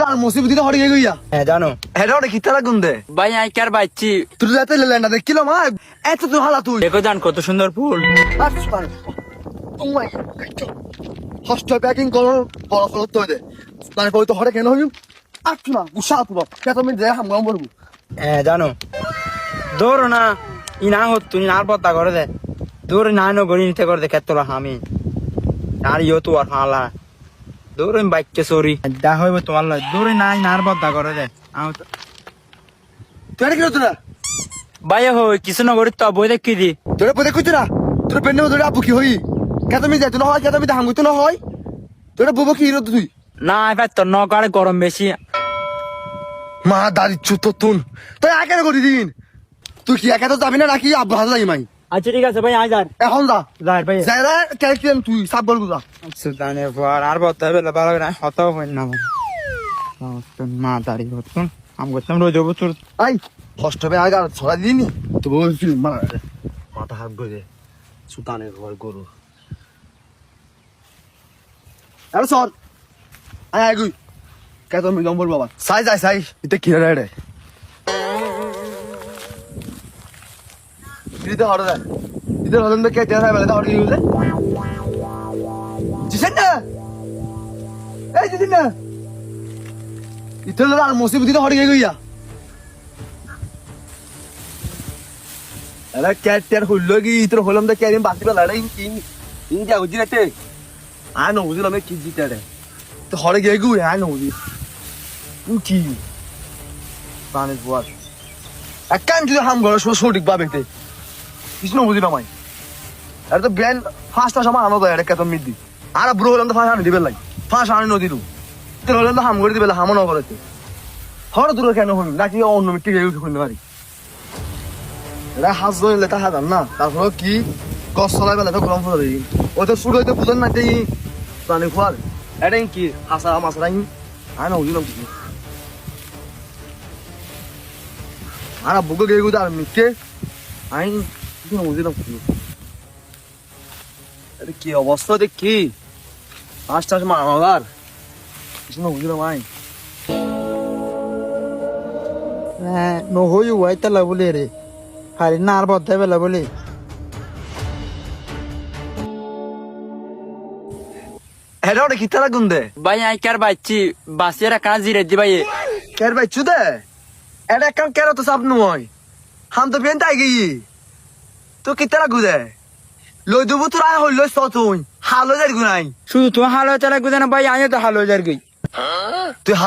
আর মুসিবতি তো হড়ে গইয়া হ্যাঁ জানো এটা ওটা কিতারা গুন্দে ভাই আই কার বাইছি তুই যাতে লেলেন্ডা দেখিলো মা এত তুই হালা তুই দেখো জান কত সুন্দর ফুল হস্ট প্যাকিং করো ফলাফল তো দে মানে কই তো হড়ে কেন হইম আচ্ছা না উষা তুবা কে তুমি দে হাম গাম বলবো হ্যাঁ জানো দৌড় না ই না হত তুই নার পত্তা করে দে দৌড় না নো গড়ি নিতে করে দে কেতলা আমি আর ইও তো আর হালা দৌড় বাইককে সরি দা হইব তোমার লয় দৌড় নাই নার পত্তা করে দে আও তো তুই কি তোরা ভাই হই কিছু না করি তো বই দেখি দি তোরা পদে কই তোরা তোরা পেন্নে ধরে আপু কি হই কে তুমি যাইতো না হয় কে তুমি হাম কইতো না হয় তোরা বুবো কি হিরো তুই না ভাই তোর নগারে গরম বেশি মা দাদি চুত তুন তুই একা করে দিন তুই কি একা তো যাবি না নাকি আব্বু হাজ লাগি মাই আচ্ছা ঠিক আছে ভাই আই যার এখন যা যাই ভাই যাই রে ক্যারেক্টার তুই সাব বলবো যা সুদানের পর আর পত্তা বেলা ভালো না হত হই না মা দাঁড়ি হতুন আম করতাম রোজ বছর আই কষ্ট হবে আগে ছড়া দিনি তো বলছি মাথা হাত গজে সুতানের ঘর গরু আরে সর আয় আগুই কে তুমি জম্বল বাবা সাই যাই সাই এটা কি রে দিতে হড় রে দিতে হলন কে তে না বেলা হড় গিয়ে জিসেন না এই জিসেন না ইতে আর মুসিবতি তো হড় গিয়া अरे क्या त्यार हुल्लो की इतर होलम द क्या बाकी पे लड़ाई इन क्या उजी रहते आ नो उजी लमे की जीता रे तो हड़े गए गु आ नो उजी की पानी बुआ अकान जो हम गरो सो सो डिब्बा बेटे किसनो उजी ना माई अरे तो ब्रांड फास्ट समय आनो दे का तो मिदी आरा ब्रो होलम तो फास्ट आने दिबे लाई फास्ट आने नो दिलु तो होलम तो हम गरे दिबे हम न करते हर दूर केन होम ना कि অন্য মিটি গেউ খুন মারি এরা হাজ ধরে লেতা হাজার না তারপর কি গছ চলাই পেলে তো গরম পড়ে ওই তো শুরু হইতে বুঝেন না দেই প্রাণী খোয়ার এটা কি হাসা মাছরাই আয় না বুঝলাম কিছু আর বুকে গিয়ে গুদা আর মিটকে আইন কিছু বুঝলাম কিছু এটা কি অবস্থা দেখি পাঁচটা সময় আমার কিছু না বুঝলাম আইন হ্যাঁ নো হই ওয়াইতালা বলে রে হারি নার পত্তা বেলা বলে এটা ওটা কিতারা গুন্দে ভাই আই কার বাইছি বাসিয়ার কাজ জিরে দি ভাই কের ভাই চুদে এটা কাম কেন তো সাপ নয় হাম তো বেন তাই গই তো কিতারা গুদে লই দেবো তোর আয় হইল তুই হালো যাই গুনাই শুধু তুমি হালো চালা গুজে না ভাই আমিও তো হালো যার গই তুই হালো